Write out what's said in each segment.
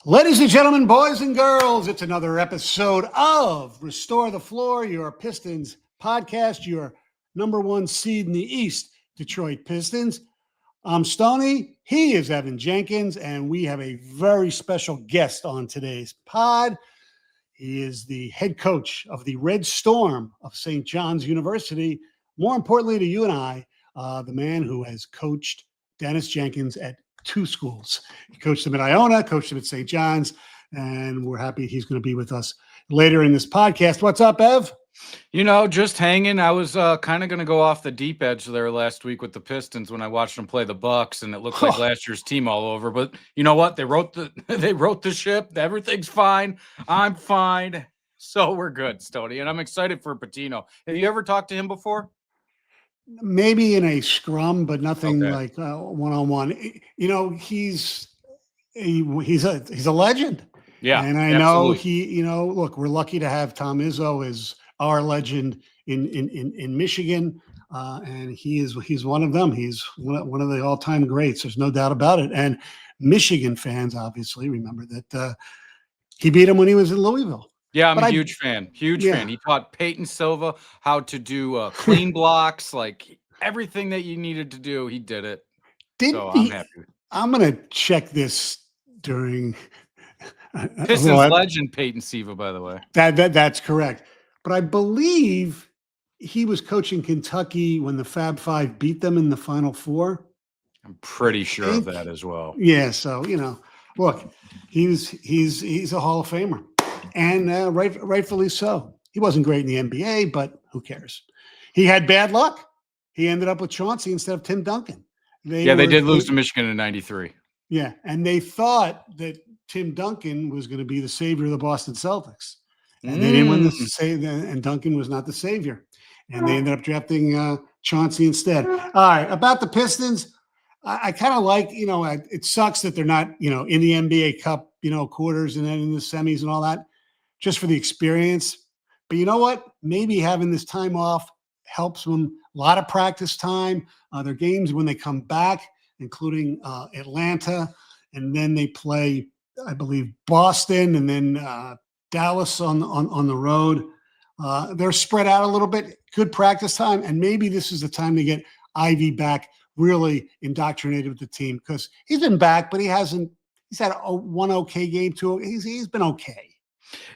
Ladies and gentlemen, boys and girls, it's another episode of Restore the Floor, your Pistons podcast, your number one seed in the East, Detroit Pistons. I'm Stoney. He is Evan Jenkins, and we have a very special guest on today's pod. He is the head coach of the Red Storm of St. John's University. More importantly to you and I, the man who has coached Daniss Jenkins at two schools. He coached him at Iona, coached him at St. John's, and we're happy he's going to be with us later in this podcast. What's up, Ev? You know, just hanging. I was kind of going to go off the deep edge there last week with the Pistons when I watched them play the Bucks, and it looked like last year's team all over. But you know what? They wrote the ship. Everything's fine. I'm fine. So we're good, Stoney, and I'm excited for Pitino. Have you ever talked to him before? Maybe in a scrum, but nothing like one-on-one. You know, he's a legend. Yeah, and I know look, we're lucky to have Tom Izzo as our legend in Michigan, and he's one of them. He's one of the all-time greats. There's no doubt about it. And Michigan fans obviously remember that he beat him when he was in Louisville. Yeah, I'm a huge fan. Huge fan. He taught Peyton Silva how to do clean blocks, like everything that you needed to do. He did it. I'm happy. I'm going to check this during Pistons legend Peyton Silva, by the way. That's correct. But I believe he was coaching Kentucky when the Fab Five beat them in the Final Four. I'm pretty sure of that as well. Yeah, so look, he's a Hall of Famer. And rightfully so. He wasn't great in the NBA, but who cares? He had bad luck. He ended up with Chauncey instead of Tim Duncan. They did lose to Michigan in '93. Yeah, and they thought that Tim Duncan was going to be the savior of the Boston Celtics. And they didn't win and Duncan was not the savior. And they ended up drafting Chauncey instead. All right, about the Pistons, I kind of like, it sucks that they're not, in the NBA Cup, quarters and then in the semis and all that, just for the experience. But you know what? Maybe having this time off helps them. A lot of practice time. Their games when they come back, including Atlanta, and then they play, I believe, Boston, and then Dallas on the road. They're spread out a little bit. Good practice time, and maybe this is the time to get Ivy back, really indoctrinated with the team, because he's been back, but he hasn't. He's had one okay game too. He's been okay.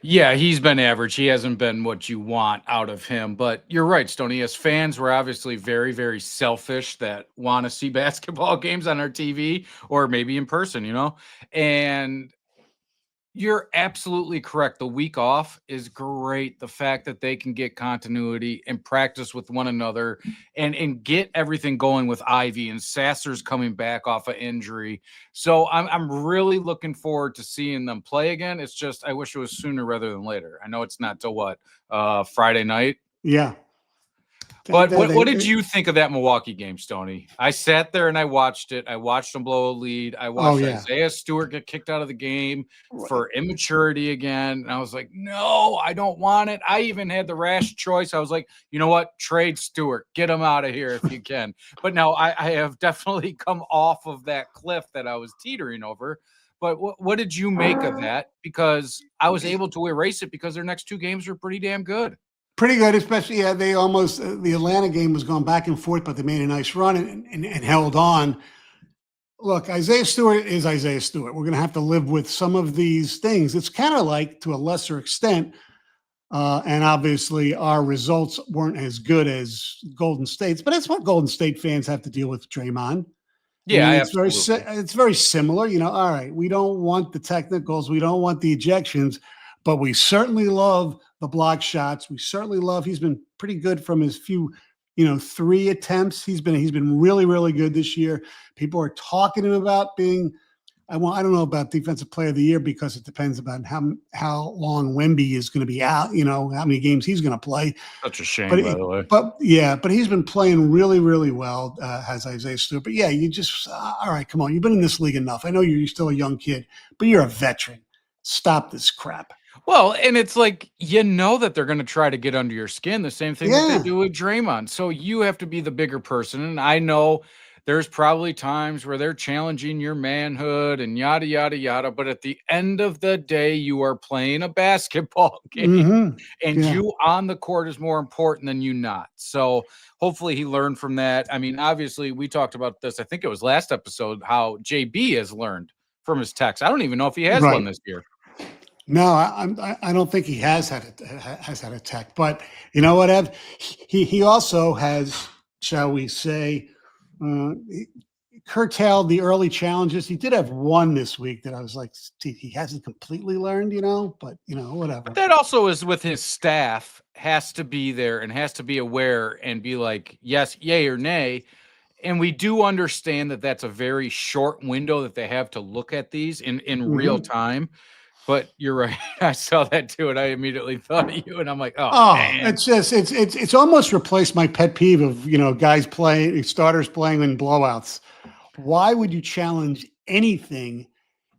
Yeah, he's been average. He hasn't been what you want out of him. But you're right, Stoney. As fans, we're obviously very, very selfish that want to see basketball games on our TV or maybe in person, And you're absolutely correct. The week off is great. The fact that they can get continuity and practice with one another and get everything going with Ivy, and Sasser's coming back off an injury. So I'm really looking forward to seeing them play again. It's just I wish it was sooner rather than later. I know it's not till Friday night? Yeah. But what did you think of that Milwaukee game, Stoney? I sat there and I watched it. I watched them blow a lead. I watched Isaiah Stewart get kicked out of the game for immaturity again. And I was like, no, I don't want it. I even had the rash choice. I was like, you know what? Trade Stewart. Get him out of here if you can. But no, I have definitely come off of that cliff that I was teetering over. But what did you make of that? Because I was able to erase it because their next two games were pretty damn good. Pretty good, especially they almost the Atlanta game was going back and forth, but they made a nice run and held on. Look, Isaiah Stewart is Isaiah Stewart. We're going to have to live with some of these things. It's kind of like, to a lesser extent, and obviously our results weren't as good as Golden State's, but that's what Golden State fans have to deal with Draymond. Yeah, it's very similar. All right, we don't want the technicals, we don't want the ejections, but we certainly love the block shots. We certainly love. He's been pretty good from his few, 3 attempts. He's been really, really good this year. People are talking to him about being. I don't know about Defensive Player of the Year because it depends about how long Wemby is going to be out. How many games he's going to play. Such a shame, by the way. But he's been playing really, really well. Has Isaiah Stewart. But yeah, you just all right. Come on, you've been in this league enough. I know you're still a young kid, but you're a veteran. Stop this crap. Well, and it's like, that they're going to try to get under your skin, the same thing that they do with Draymond. So you have to be the bigger person. And I know there's probably times where they're challenging your manhood and yada, yada, yada. But at the end of the day, you are playing a basketball game. Mhm. And Yeah. you on the court is more important than you not. So hopefully he learned from that. I mean, obviously, we talked about this. I think it was last episode how JB has learned from his text. I don't even know if he has one Right. this year. No, I don't think he has had a tech, but you know what, Ev? He also has, shall we say, he curtailed the early challenges. He did have one this week that I was like, he hasn't completely learned, but whatever. But that also is with his staff, has to be there and has to be aware and be like, yes, yay or nay. And we do understand that that's a very short window that they have to look at these in real time. But you're right. I saw that too, and I immediately thought of you, and I'm like, oh Oh, man. it's just it's almost replaced my pet peeve of guys playing starters playing in blowouts. Why would you challenge anything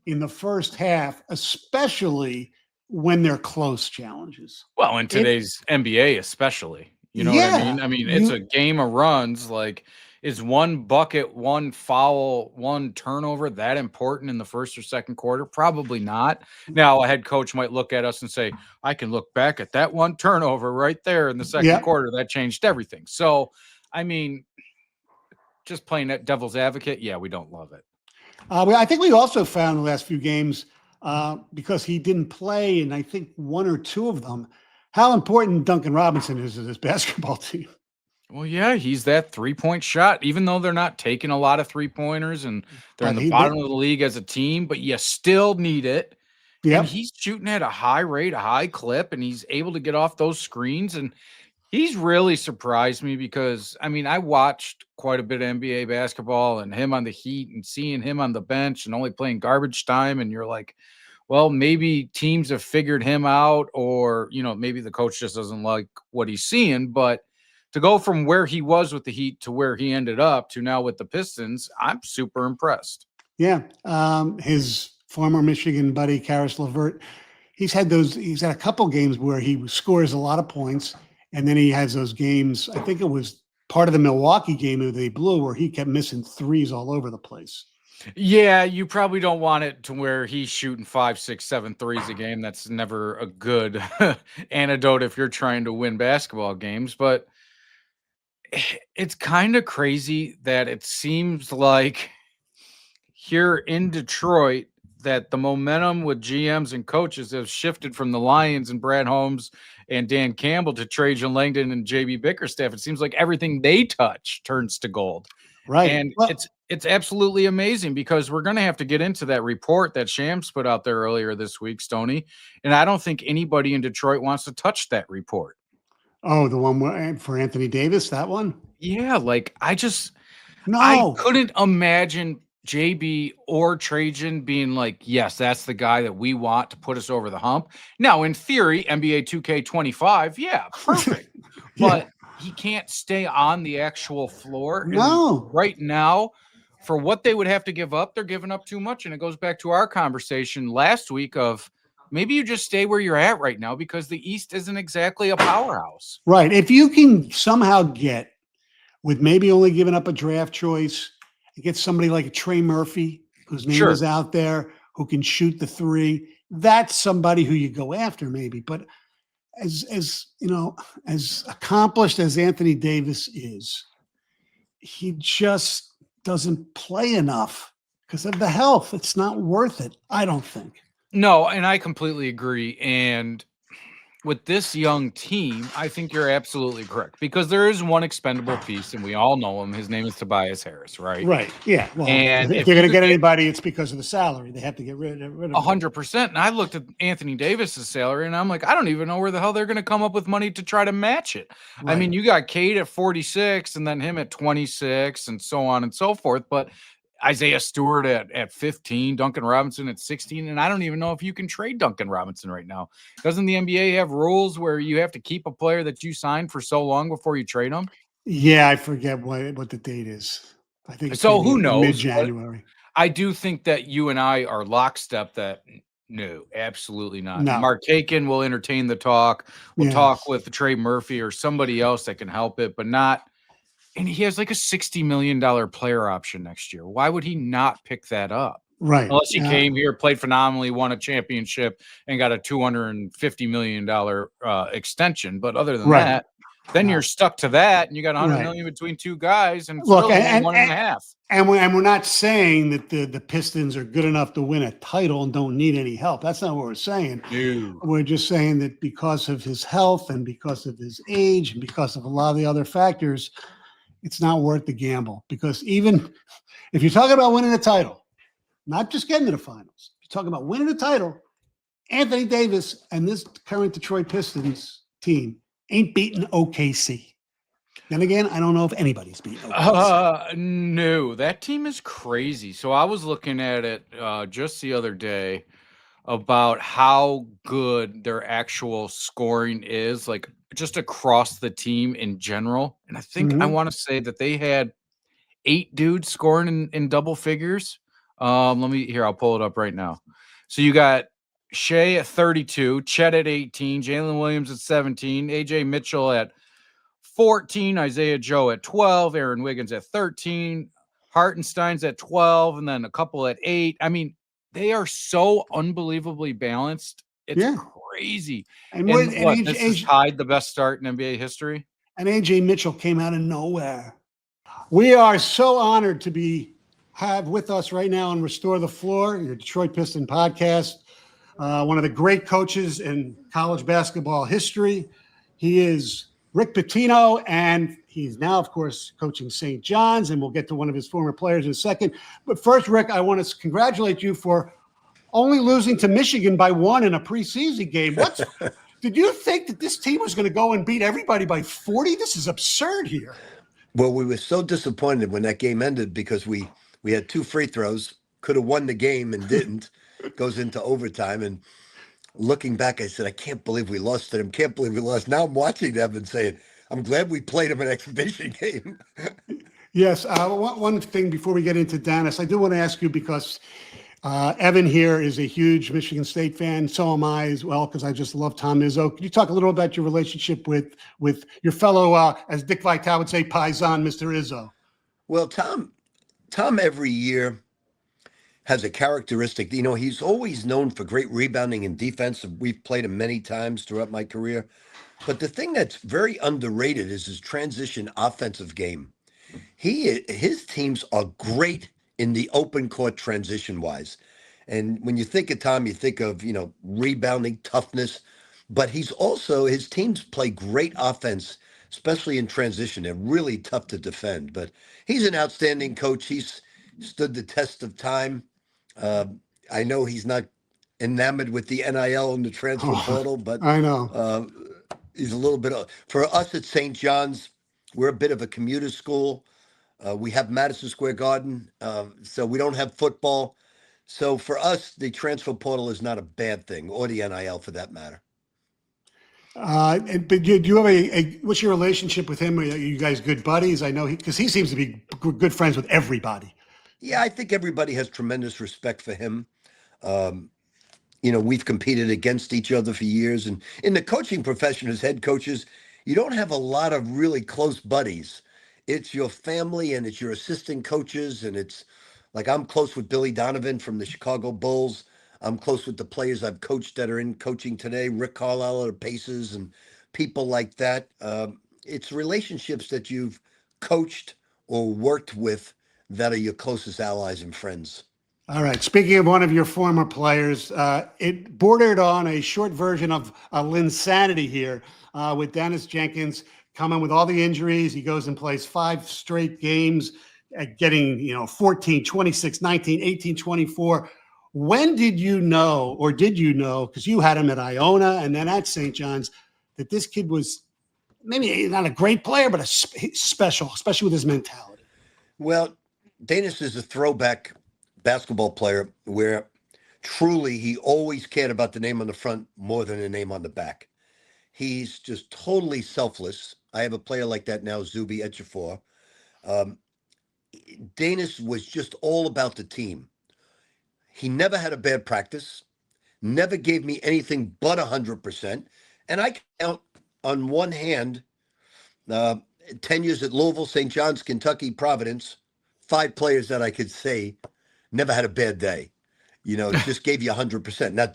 in the first half, especially when they're close challenges? Well, in It today's NBA, especially, you know what I Yeah, mean? I mean, it's a you game of runs. Like, is one bucket, one foul, one turnover that important in the first or second quarter? Probably not. Now, a head coach might look at us and say, I can look back at that one turnover right there in the second yeah. quarter. That changed everything. So, I mean, just playing that devil's advocate, yeah, we don't love it. I think we also found the last few games because he didn't play, and I think one or two of them, how important Duncan Robinson is to this basketball team. Well, yeah, he's that 3-point shot, even though they're not taking a lot of 3-pointers and they're in But the he, bottom they, of the league as a team, but you still need it. And yep, he's shooting at a high rate, a high clip, and he's able to get off those screens. And he's really surprised me because, I mean, I watched quite a bit of NBA basketball and him on the Heat and seeing him on the bench and only playing garbage time. And you're like, well, maybe teams have figured him out, or, maybe the coach just doesn't like what he's seeing. But to go from where he was with the Heat to where he ended up to now with the Pistons, I'm super impressed. yeah. His former Michigan buddy, Karis LeVert, he's had a couple games where he scores a lot of points, and then he has those games. I think it was part of the Milwaukee game that they blew where he kept missing threes all over the place. Yeah, you probably don't want it to where he's shooting 5, 6, 7 threes a game. That's never a good antidote if you're trying to win basketball games. But it's kind of crazy that it seems like here in Detroit that the momentum with GMs and coaches has shifted from the Lions and Brad Holmes and Dan Campbell to Trajan Langdon and JB Bickerstaff. It seems like everything they touch turns to gold. Right. And Well, it's absolutely amazing because we're going to have to get into that report that Shams put out there earlier this week, Stoney. And I don't think anybody in Detroit wants to touch that report. oh, the one for Anthony Davis, that one? Yeah, like I No. couldn't imagine JB or Trajan being like, yes, that's the guy that we want to put us over the hump. Now, in theory, NBA 2K25, yeah, perfect. Yeah. But he can't stay on the actual floor. And No. right now, for what they would have to give up, they're giving up too much. And it goes back to our conversation last week of maybe you just stay where you're at right now because the East isn't exactly a powerhouse. Right. If you can somehow get, with maybe only giving up a draft choice, get somebody like a Trey Murphy, whose name Sure. is out there, who can shoot the three, that's somebody who you go after maybe. But as accomplished as Anthony Davis is, he just doesn't play enough because of the health. It's not worth it, I don't think. No, and I completely agree. And with this young team, I think you're absolutely correct because there is one expendable piece, and we all know him. His name is Tobias Harris, right? Right. Yeah. Well, And if if they're you going to could get get anybody, it's because of the salary. They have to get rid of him. 100%, and I looked at Anthony Davis's salary, and I'm like, I don't even know where the hell they're going to come up with money to try to match it. I Right. mean, you got Cade at 46, and then him at 26, and so on and so forth. But Isaiah Stewart at 15, Duncan Robinson at 16, and I don't even know if you can trade Duncan Robinson right now. Doesn't the NBA have rules where you have to keep a player that you signed for so long before you trade them? Yeah, I forget what the date is. I think it's So maybe who knows? mid-January. I do think that you and I are lockstep that no, absolutely not. No. Mark Aiken will entertain the talk. We'll Yeah. talk with Trey Murphy or somebody else that can help it, but not And he has like a $60 million player option next year. Why would he not pick that up? Right. Unless he came here, played phenomenally, won a championship, and got a $250 million extension. But other than that, then you're stuck to that, and you got $100 million between two guys, and it's look, really and, one and a half. And we're not saying that the Pistons are good enough to win a title and don't need any help. That's not what we're saying. No. We're just saying that because of his health and because of his age and because of a lot of the other factors, it's not worth the gamble. Because even if you're talking about winning a title, not just getting to the finals, you're talking about winning a title, Anthony Davis and this current Detroit Pistons team ain't beating OKC. Then again, I don't know if anybody's beating OKC. No, that team is crazy. So I was looking at it just the other day about how good their actual scoring is, like just across the team in general. And I think I want to say that they had 8 dudes scoring in double figures. I'll pull it up right now. So you got Shea at 32, Chet at 18, Jalen Williams at 17, AJ Mitchell at 14, Isaiah Joe at 12, Aaron Wiggins at 13, Hartenstein's at 12, and then a couple at 8. I mean, they are so unbelievably balanced. It's crazy. And this is tied the best start in NBA history. And AJ Mitchell came out of nowhere. We are so honored to have with us right now on Restore the Floor, your Detroit Piston podcast. One of the great coaches in college basketball history. He is Rick Pitino, and he's now, of course, coaching St. John's, and we'll get to one of his former players in a second. But first, Rick, I want to congratulate you for only losing to Michigan by 1 in a preseason game. Did you think that this team was going to go and beat everybody by 40? This is absurd here. Well, we were so disappointed when that game ended because we had 2 free throws, could have won the game and didn't. Goes into overtime, and looking back, I said, I can't believe we lost to them. Can't believe we lost. Now I'm watching them and saying, I'm glad we played them an exhibition game. Yes. One thing before we get into Daniss, I do want to ask you because Evan here is a huge Michigan State fan. So am I as well, because I just love Tom Izzo. Can you talk a little about your relationship with your fellow, as Dick Vitale would say, paisan, Mr. Izzo? Well, Tom every year has a characteristic. You know, he's always known for great rebounding and defense. We've played him many times throughout my career. But the thing that's very underrated is his transition offensive game. His teams are great in the open court transition wise. And when you think of Tom, you think of, rebounding, toughness, but his teams play great offense, especially in transition. They're really tough to defend, but he's an outstanding coach. He's stood the test of time. I know he's not enamored with the NIL and the transfer portal, but I know he's a little bit for us at St. John's. We're a bit of a commuter school. We have Madison Square Garden, so we don't have football. So for us, the transfer portal is not a bad thing, or the NIL for that matter. But do you have what's your relationship with him? Are you guys good buddies? I know because he seems to be good friends with everybody. Yeah, I think everybody has tremendous respect for him. We've competed against each other for years. And in the coaching profession as head coaches, you don't have a lot of really close buddies. It's your family and it's your assistant coaches. And it's like I'm close with Billy Donovan from the Chicago Bulls. I'm close with the players I've coached that are in coaching today, Rick Carlisle of the Pacers and people like that. It's relationships that you've coached or worked with that are your closest allies and friends. All right. Speaking of one of your former players, it bordered on a short version of Linsanity here with Daniss Jenkins coming with all the injuries. He goes and plays 5 straight games, getting 14, 26, 19, 18, 24. When did you know, or did you know, because you had him at Iona and then at St. John's, that this kid was maybe not a great player, but special, especially with his mentality? Well, Daniss is a throwback basketball player where truly he always cared about the name on the front more than the name on the back. He's just totally selfless. I have a player like that now, Zuby Ejiofor. Daniss was just all about the team. He never had a bad practice, never gave me anything but 100%. And I count on one hand 10 years at Louisville, St. John's, Kentucky, Providence, 5 players that I could say never had a bad day. Just gave you 100%. Now,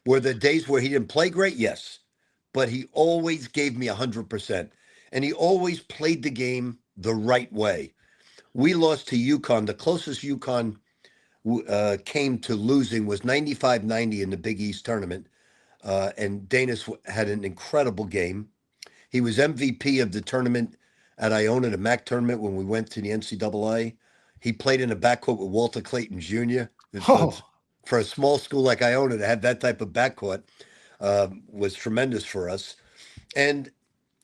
were there days where he didn't play great? Yes. But he always gave me 100%. And he always played the game the right way. We lost to UConn. The closest UConn came to losing was 95-90 in the Big East tournament. And Daniss had an incredible game. He was MVP of the tournament at Iona, the MAC tournament, when we went to the NCAA. He played in a backcourt with Walter Clayton Jr. For a small school like Iona to have that type of backcourt was tremendous for us. And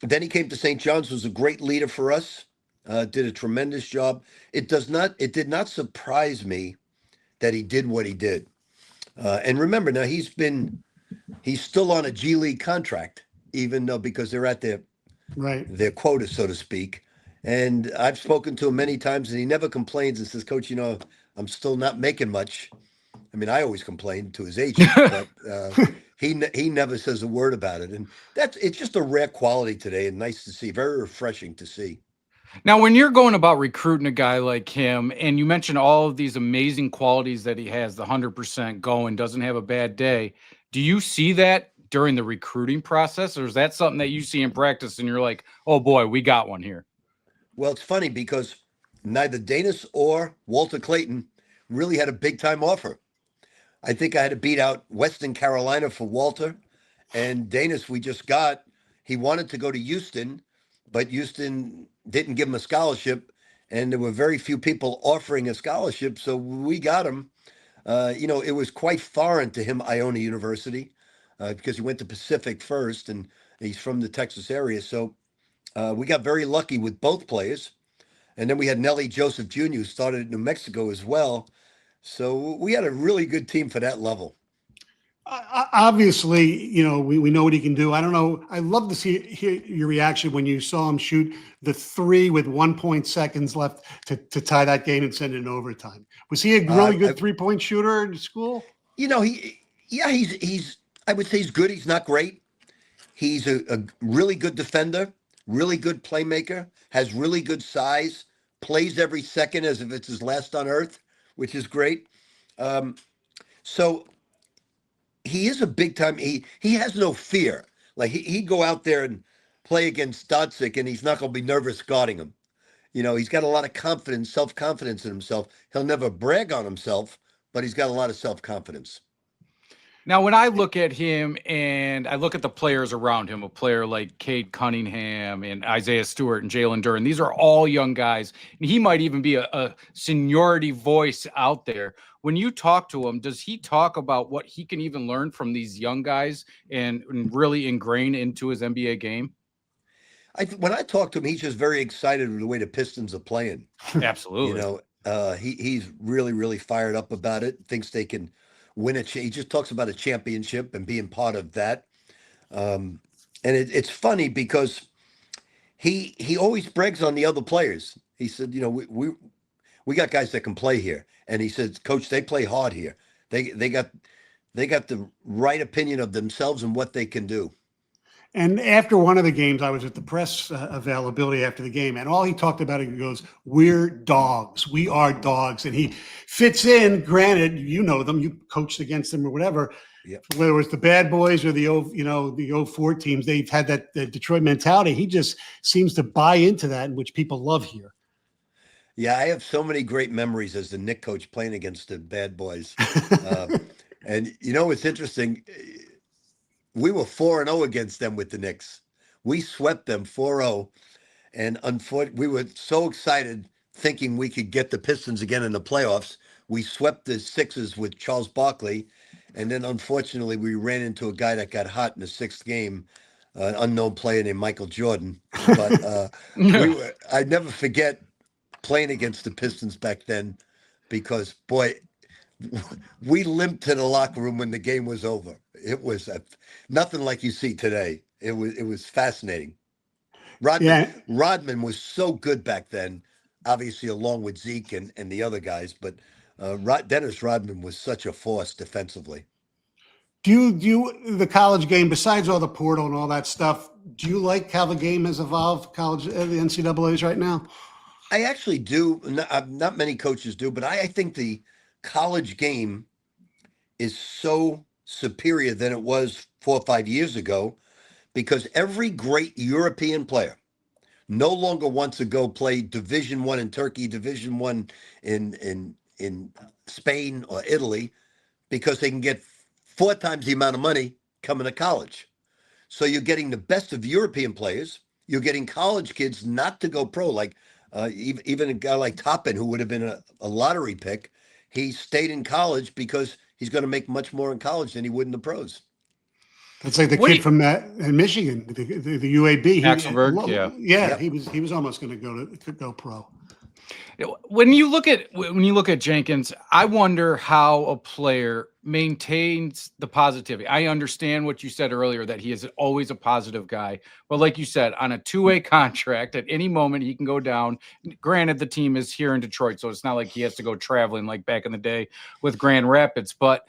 then he came to St. John's, was a great leader for us, did a tremendous job. It did not surprise me that he did what he did. And remember, now he's still on a G League contract, even though because they're at their quota, so to speak. And I've spoken to him many times, and he never complains and says, "Coach, I'm still not making much." I mean, I always complain to his agent, but he never says a word about it. And it's just a rare quality today, and nice to see, very refreshing to see. Now, when you're going about recruiting a guy like him, and you mentioned all of these amazing qualities that he has, the 100% going, doesn't have a bad day, do you see that during the recruiting process, or is that something that you see in practice and you're like, oh boy, we got one here? Well, it's funny because neither Daniss or Walter Clayton really had a big time offer. I think I had to beat out Western Carolina for Walter, and Daniss he wanted to go to Houston, but Houston didn't give him a scholarship, and there were very few people offering a scholarship, so we got him. It was quite foreign to him, Iona University, because he went to Pacific first, and he's from the Texas area. So we got very lucky with both players. And then we had Nelly Joseph Jr., who started at New Mexico as well. So we had a really good team for that level. Obviously, we know what he can do. I don't know. I love to hear your reaction when you saw him shoot the 3 with 1 seconds left to tie that game and send it in overtime. Was he a really good 3-point shooter in school? He's I would say he's good. He's not great. He's a really good defender, really good playmaker, has really good size, plays every second as if it's his last on earth, which is great. So he is a big time. He has no fear. Like he'd go out there and play against Doncic, and he's not going to be nervous guarding him. He's got a lot of confidence, self-confidence in himself. He'll never brag on himself, but he's got a lot of self-confidence. Now, when I look at him and I look at the players around him, a player like Cade Cunningham and Isaiah Stewart and Jalen Duren, these are all young guys. And he might even be a seniority voice out there. When you talk to him, does he talk about what he can even learn from these young guys and really ingrain into his NBA game? When I talk to him, he's just very excited with the way the Pistons are playing. Absolutely. He's really, really fired up about it, thinks they can win he just talks about a championship and being part of that. And it's funny because he always brags on the other players. He said, we got guys that can play here. And he says, Coach, they play hard here. They got the right opinion of themselves and what they can do. And after one of the games, I was at the press availability after the game, and all he talked about, he goes, "We're dogs. We are dogs." And he fits in. Granted, you know them, you coached against them or whatever. Yep. Whether it was the bad boys or the 04 teams, they've had that Detroit mentality. He just seems to buy into that, which people love here. Yeah, I have so many great memories as the Knick coach playing against the bad boys. And it's interesting. We were 4-0 against them with the Knicks. We swept them 4-0. And unfortunately, we were so excited thinking we could get the Pistons again in the playoffs. We swept the Sixers with Charles Barkley. And then, unfortunately, we ran into a guy that got hot in the 6th game, an unknown player named Michael Jordan. But I'd never forget playing against the Pistons back then because, boy, we limped to the locker room when the game was over. It was nothing like you see today. It was fascinating. Rodman was so good back then, obviously along with Zeke and the other guys. But Dennis Rodman was such a force defensively. the college game, besides all the portal and all that stuff, do you like how the game has evolved, the NCAAs right now? I actually do. Not many coaches do, but I think the college game is so superior than it was 4 or 5 years ago because every great European player no longer wants to go play Division One in Turkey, Division One in Spain or Italy because they can get 4 times the amount of money coming to college. So you're getting the best of European players. You're getting college kids not to go pro. Like even a guy like Toppin, who would have been a lottery pick, he stayed in college because he's going to make much more in college than he would in the pros. That's like the kid from in Michigan, the UAB. Axelberg, yeah. Yep. He was almost going to go pro. When you look at Jenkins, I wonder how a player maintains the positivity. I understand what you said earlier, that he is always a positive guy. But like you said, on a 2-way contract, at any moment he can go down. Granted, the team is here in Detroit, so it's not like he has to go traveling like back in the day with Grand Rapids. But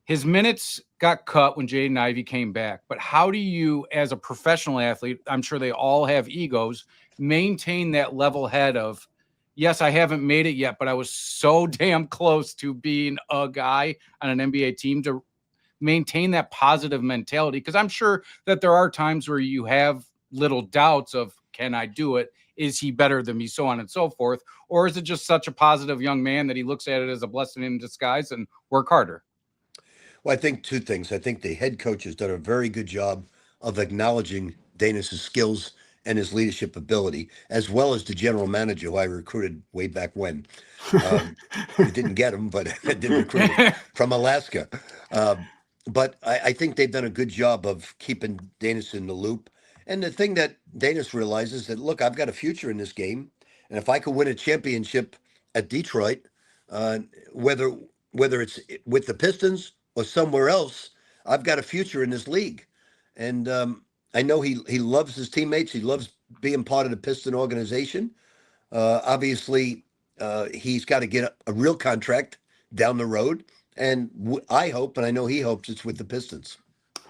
his minutes got cut when Jaden Ivey came back. But how do you, as a professional athlete, I'm sure they all have egos, maintain that level head of, yes, I haven't made it yet, but I was so damn close to being a guy on an NBA team, to maintain that positive mentality? Because I'm sure that there are times where you have little doubts of, can I do it? Is he better than me? So on and so forth. Or is it just such a positive young man that he looks at it as a blessing in disguise and work harder? Well, I think two things. I think the head coach has done a very good job of acknowledging Daniss' skills and his leadership ability, as well as the general manager who I recruited way back when. We didn't get him, but I did recruit him from Alaska. But I think they've done a good job of keeping Daniss in the loop. And the thing that Daniss realizes that, look, I've got a future in this game. And if I could win a championship at Detroit, whether it's with the Pistons or somewhere else, I've got a future in this league. And I know he loves his teammates. He loves being part of the Piston organization. Obviously, he's got to get a real contract down the road. And I hope, and I know he hopes, it's with the Pistons.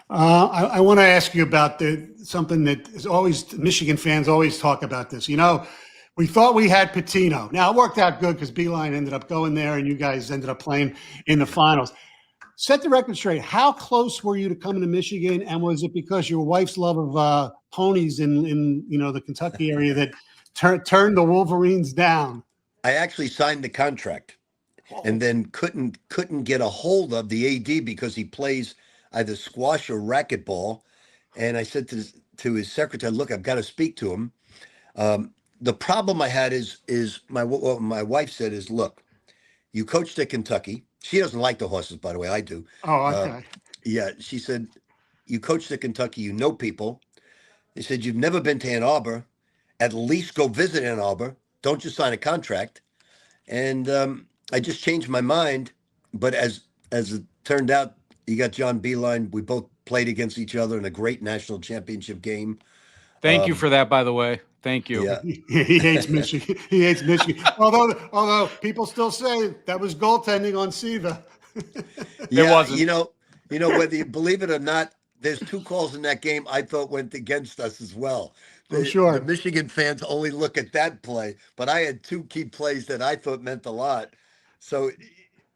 I want to ask you about something that is always, Michigan fans always talk about this. We thought we had Pitino. Now, it worked out good because Beeline ended up going there and you guys ended up playing in the finals. Set the record straight. How close were you to coming to Michigan? And was it because your wife's love of ponies in the Kentucky area that turned the Wolverines down? I actually signed the contract and then couldn't get a hold of the AD because he plays either squash or racquetball. And I said to his secretary, look, I've got to speak to him. The problem I had is what my wife said is, look, you coached at Kentucky. She doesn't like the horses, by the way. I do. Oh, okay. Yeah, she said, you coached at Kentucky. You know people. They said, you've never been to Ann Arbor. At least go visit Ann Arbor. Don't just sign a contract. And I just changed my mind. But as it turned out, you got John Beeline. We both played against each other in a great national championship game. Thank you for that, by the way. Thank you. Yeah. He hates Michigan. He hates Michigan. Although people still say that was goaltending on Siva. Yeah, It wasn't. you know, whether you believe it or not, there's 2 calls in that game I thought went against us as well. I'm sure. The Michigan fans only look at that play, but I had 2 key plays that I thought meant a lot. So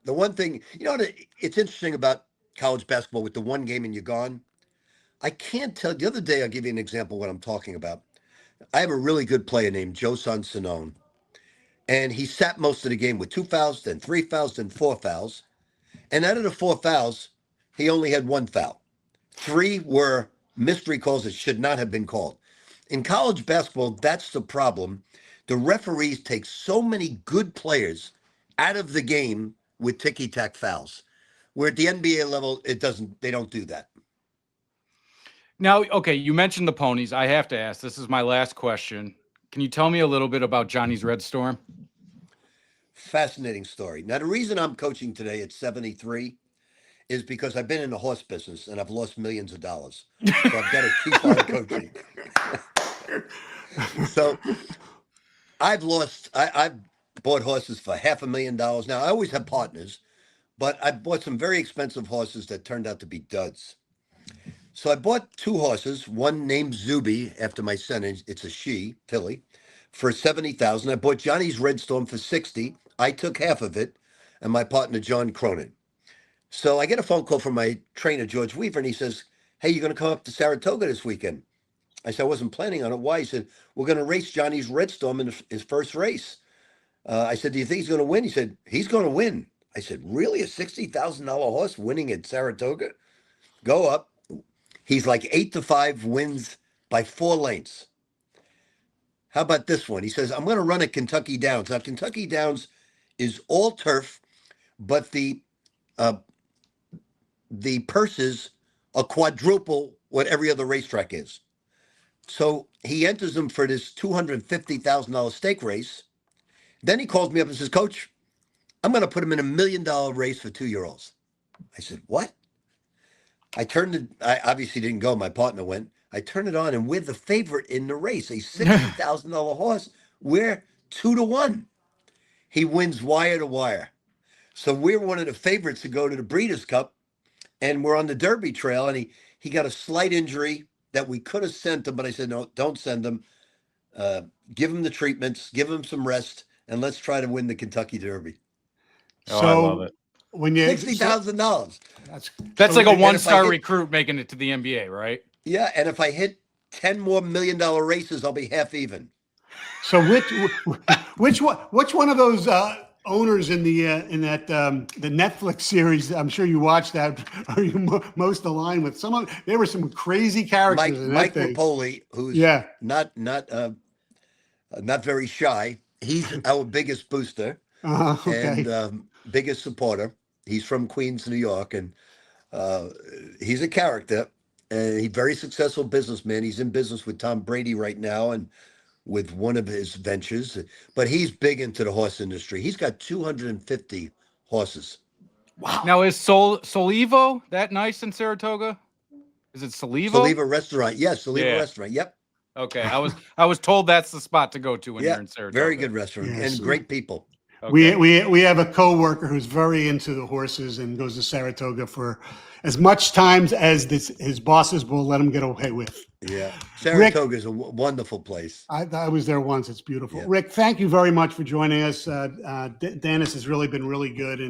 the one thing, it's interesting about college basketball with the one game and you're gone. I can't tell. The other day, I'll give you an example of what I'm talking about. I have a really good player named Joe Sonone, and he sat most of the game with 2 fouls, then 3 fouls, then 4 fouls. And out of the 4 fouls, he only had 1 foul. 3 were mystery calls that should not have been called. In college basketball, that's the problem. The referees take so many good players out of the game with ticky-tack fouls, where at the NBA level, they don't do that. Now, okay, you mentioned the ponies. I have to ask, this is my last question. Can you tell me a little bit about Johnny's Red Storm? Fascinating story. Now, the reason I'm coaching today at 73 is because I've been in the horse business and I've lost millions of dollars. So I've got to keep on coaching. So I've bought horses for $500,000. Now, I always have partners, but I bought some very expensive horses that turned out to be duds. So I bought 2 horses, one named Zuby after my son. It's a she, filly, for 70,000. I bought Johnny's Red Storm for 60. I took half of it, and my partner John Cronin. So I get a phone call from my trainer George Weaver, and he says, "Hey, you're going to come up to Saratoga this weekend?" I said, "I wasn't planning on it. Why?" He said, "We're going to race Johnny's Red Storm in his first race." I said, "Do you think he's going to win?" He said, "He's going to win." I said, "Really? A $60,000 horse winning at Saratoga?" Go up. He's like 8-5, wins by 4 lengths. How about this one? He says, "I'm going to run at Kentucky Downs." Now, Kentucky Downs is all turf, but the purses are quadruple what every other racetrack is. So he enters them for this $250,000 stake race. Then he calls me up and says, "Coach, I'm going to put him in $1 million race for 2-year-olds." I said, "What?" I obviously didn't go. My partner went. I turned it on, and we're the favorite in the race, a $60,000 horse. We're 2-1. He wins wire to wire. So we're one of the favorites to go to the Breeders' Cup, and we're on the Derby Trail, and he got a slight injury that we could have sent him, but I said, "No, don't send him. Give him the treatments, give him some rest, and let's try to win the Kentucky Derby." Oh, I love it. When you $60,000. That's like a and if I 1-star hit- recruit making it to the NBA, right? Yeah, and if I hit 10 more $1 million races, I'll be half even. So which one of those owners in the Netflix series? I'm sure you watched that. Are you most aligned with? There were some crazy characters. Mike Napoli, who's not very shy. He's our biggest booster Okay. and biggest supporter. He's from Queens, New York, and he's a character. And he's a very successful businessman. He's in business with Tom Brady right now and with one of his ventures. But he's big into the horse industry. He's got 250 horses. Wow. Now, is Solivo that nice in Saratoga? Is it Solivo? Soliva Restaurant. Yes, Soliva Restaurant. Yep. Okay. I was told that's the spot to go to when you're in Saratoga. Very good restaurant and great people. Okay. We have a coworker who's very into the horses and goes to Saratoga for as much times as his bosses will let him get away with. Yeah, Saratoga is a wonderful place. I was there once. It's beautiful. Yeah. Rick, thank you very much for joining us. Daniss has really been really good. And